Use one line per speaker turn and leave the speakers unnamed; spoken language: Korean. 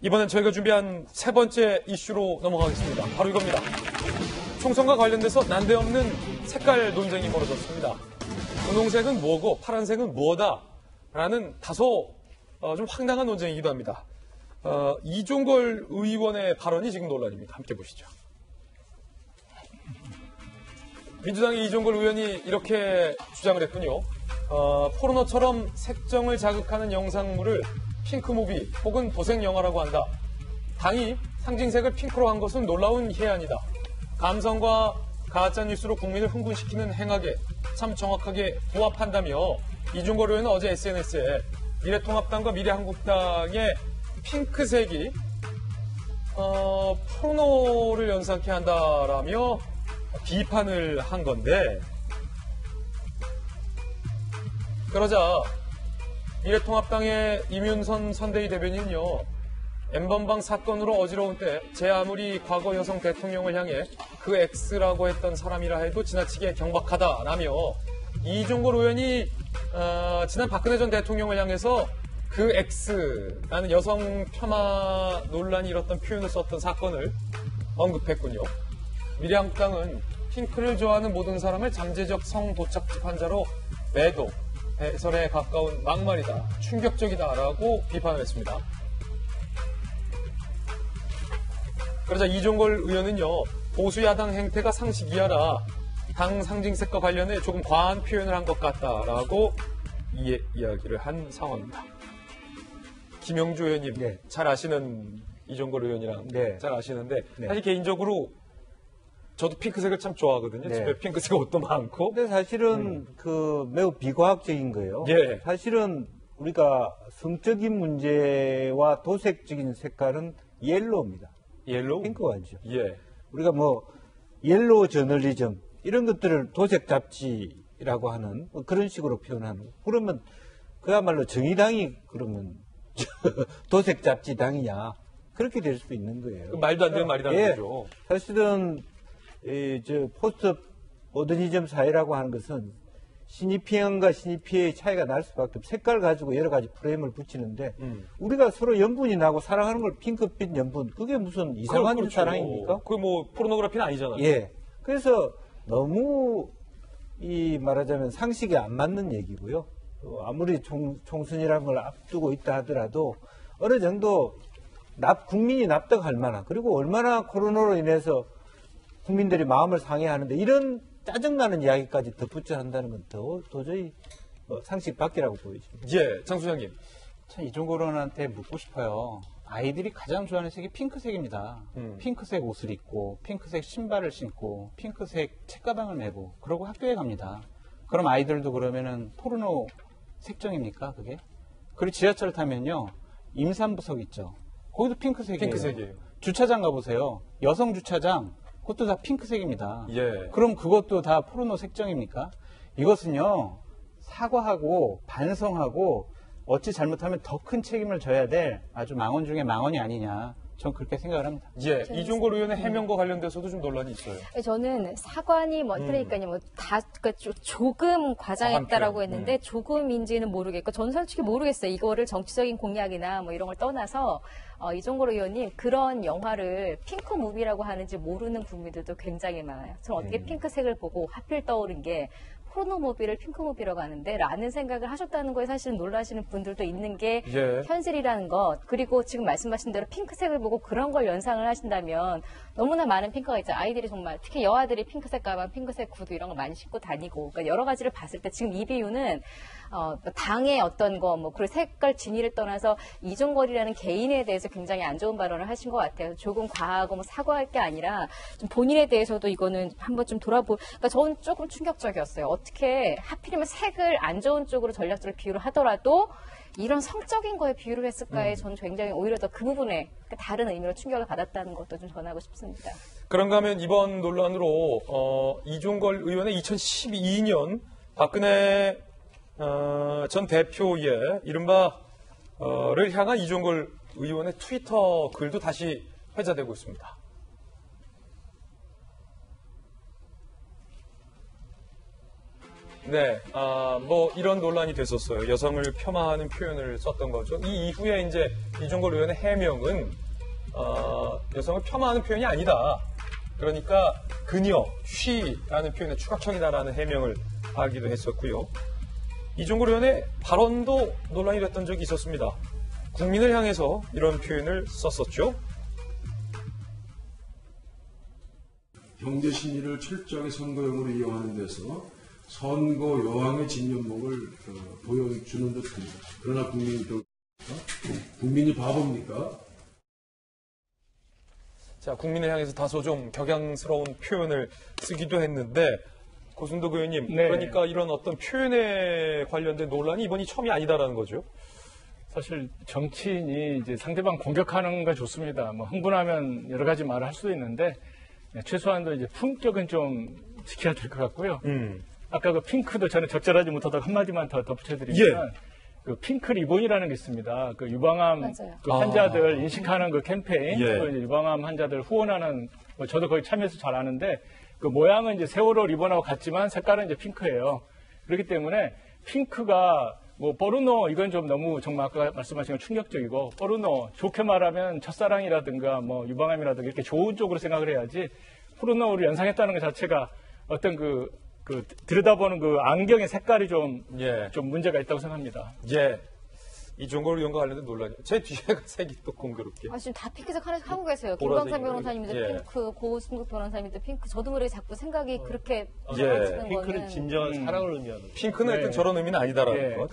이번엔 저희가 준비한 세 번째 이슈로 넘어가겠습니다. 바로 이겁니다. 총선과 관련돼서 난데없는 색깔 논쟁이 벌어졌습니다. 분홍색은 뭐고 파란색은 뭐다? 라는 다소 좀 황당한 논쟁이기도 합니다. 이종걸 의원의 발언이 지금 논란입니다. 함께 보시죠. 민주당의 이종걸 의원이 이렇게 주장을 했군요. 포르노처럼 색정을 자극하는 영상물을 핑크무비 혹은 도색영화라고 한다. 당이 상징색을 핑크로 한 것은 놀라운 해안이다. 감성과 가짜뉴스로 국민을 흥분시키는 행악에 참 정확하게 부합한다며 이종걸 의원은 어제 SNS에 미래통합당과 미래한국당의 핑크색이 포르노를 연상케 한다라며 비판을 한 건데, 그러자 미래통합당의 이윤선 선대위 대변인은요, N번방 사건으로 어지러운 때 제 아무리 과거 여성 대통령을 향해 그 X라고 했던 사람이라 해도 지나치게 경박하다라며 이종걸 의원이 지난 박근혜 전 대통령을 향해서 그 X라는 여성 폄하 논란이 일었던 표현을 썼던 사건을 언급했군요. 미래한국당은 핑크를 좋아하는 모든 사람을 잠재적 성도착증 환자로 매도, 배설에 가까운 막말이다, 충격적이다라고 비판을 했습니다. 그러자 이종걸 의원은요, 보수 야당 행태가 상식 이하라 당 상징색과 관련해 조금 과한 표현을 한 것 같다라고 이야기를 한 상황입니다. 김영주 의원님, 네. 잘 아시는 이종걸 의원이랑 네. 잘 아시는데 네. 사실 개인적으로 저도 핑크색을 참 좋아하거든요. 네. 집에 핑크색 옷도 많고.
근데 사실은 매우 비과학적인 거예요.
예.
사실은 우리가 성적인 문제와 도색적인 색깔은 옐로우입니다.
옐로우?
핑크가 아니죠.
예.
우리가 옐로우 저널리즘 이런 것들을 도색 잡지라고 하는 그런 식으로 표현하는 거. 그러면 그야말로 정의당이 그러면 도색 잡지 당이냐 그렇게 될 수 있는 거예요.
말도 안 되는 말이라는
예.
거죠.
사실은 포스트 모더니즘 사회라고 하는 것은 신입형과 신입피의 차이가 날 수밖에 없어요. 색깔 가지고 여러 가지 프레임을 붙이는데 우리가 서로 연분이 나고 사랑하는 걸 핑크빛 연분, 그게 무슨 이상한
그렇죠.
사랑입니까?
그게 포르노그래피는 아니잖아요.
예. 그래서 너무 말하자면 상식에 안 맞는 얘기고요. 아무리 총선이라는 걸 앞두고 있다 하더라도 어느 정도 국민이 납득할 만한, 그리고 얼마나 코로나로 인해서 국민들이 마음을 상해하는데 이런 짜증나는 이야기까지 덧붙여 한다는 건 도저히 상식 밖이라고 보여집니다.
예, 장 소장님.
참 이종걸 의원한테 묻고 싶어요. 아이들이 가장 좋아하는 색이 핑크색입니다. 핑크색 옷을 입고 핑크색 신발을 신고 핑크색 책가방을 메고 그러고 학교에 갑니다. 그럼 아이들도 그러면은 포르노 색정입니까 그게? 그리고 지하철 타면요, 임산부석 있죠. 거기도 핑크색이에요.
핑크색이에요.
주차장 가보세요. 여성 주차장 그것도 다 핑크색입니다.
예.
그럼 그것도 다 포르노 색정입니까? 이것은요, 사과하고 반성하고 어찌 잘못하면 더 큰 책임을 져야 될 아주 망언 중에 망언이 아니냐, 전 그렇게 생각을 합니다.
예, 이종걸 의원의 해명과 관련돼서도 좀 논란이 있어요.
저는 사관이 그러니까요, 그러니까 조금 과장했다라고 했는데 조금인지는 모르겠고, 저는 솔직히 모르겠어요. 이거를 정치적인 공약이나 이런 걸 떠나서 이종걸 의원님, 그런 영화를 핑크 무비라고 하는지 모르는 국민들도 굉장히 많아요. 저는 어떻게 핑크색을 보고 하필 떠오른 게 포르노 무비를 핑크 무비라고 하는데 라는 생각을 하셨다는 거에 사실 놀라시는 분들도 있는 게
예.
현실이라는 것. 그리고 지금 말씀하신 대로 핑크색을 보고 그런 걸 연상을 하신다면 너무나 많은 핑크가 있죠. 아이들이 정말 특히 여아들이 핑크색 가방, 핑크색 구두 이런 거 많이 신고 다니고, 그러니까 여러 가지를 봤을 때 지금 이 비유는 당의 어떤 거 그리고 색깔 진위를 떠나서 이종걸이라는 개인에 대해서 굉장히 안 좋은 발언을 하신 것 같아요. 조금 과하고 사과할 게 아니라 좀 본인에 대해서도 이거는 한번 좀 그러니까 저는 조금 충격적이었어요. 어떻게 하필이면 색을 안 좋은 쪽으로 전략적으로 비유를 하더라도 이런 성적인 거에 비유를 했을까에 저는 굉장히 오히려 더 그 부분에 다른 의미로 충격을 받았다는 것도 좀 전하고 싶습니다.
그런가 하면 이번 논란으로 이종걸 의원의 2012년 박근혜 전 대표의 이른바를 향한 이종걸 의원의 트위터 글도 다시 회자되고 있습니다. 네, 뭐 이런 논란이 됐었어요. 여성을 폄하하는 표현을 썼던 거죠. 이 이후에 이제 이종걸 의원의 해명은 여성을 폄하하는 표현이 아니다. 그러니까 그녀, she라는 표현의 추각형이다라는 해명을 하기도 했었고요. 이종걸 의원의 발언도 논란이 됐던 적이 있었습니다. 국민을 향해서 이런 표현을 썼었죠.
경제 심리를 철저하게 선거용으로 이용하는 데서 선거 여왕의 진면목을 보여주는 듯합니다. 그러나 국민이 바보입니까?
자, 국민을 향해서 다소 좀 격양스러운 표현을 쓰기도 했는데, 고순덕 의원님,
네.
그러니까 이런 어떤 표현에 관련된 논란이 이번이 처음이 아니다라는 거죠.
사실 정치인이 이제 상대방 공격하는 거 좋습니다. 뭐 흥분하면 여러 가지 말을 할 수도 있는데 최소한도 이제 품격은 좀 지켜야 될 것 같고요. 아까 그 핑크도 저는 적절하지 못하다가 한마디만 더 덧붙여드리면 그 핑크 리본이라는 게 있습니다. 그 유방암
맞아요.
그 환자들 인식하는 그 캠페인,
예.
또 이제 유방암 환자들 후원하는 뭐 저도 거기 참여해서 잘 아는데 그 모양은 이제 세월호 리본하고 같지만 색깔은 이제 핑크예요. 그렇기 때문에 핑크가 뭐 포르노 이건 좀 너무 정말 아까 말씀하신 건 충격적이고 포르노 좋게 말하면 첫사랑이라든가 뭐 유방암이라든가 이렇게 좋은 쪽으로 생각을 해야지 포르노를 연상했다는 것 자체가 어떤 그 들여다보는 그 안경의 색깔이 좀 문제가 있다고 생각합니다.
예. 이종걸 의원과 관련된 논란이. 제 뒤에가 색이 또 공교롭게.
지금 다 핑크색 하고 계세요.
보라색이요.
김광삼 변호사님도
예.
핑크, 고승국 변호사님도 핑크. 저도 모르게 자꾸 생각이 그렇게
예.
많아지는
핑크는
거는.
진정한 사랑을 의미하는.
핑크는
네.
일단 저런 의미는 아니다라는
예.
것.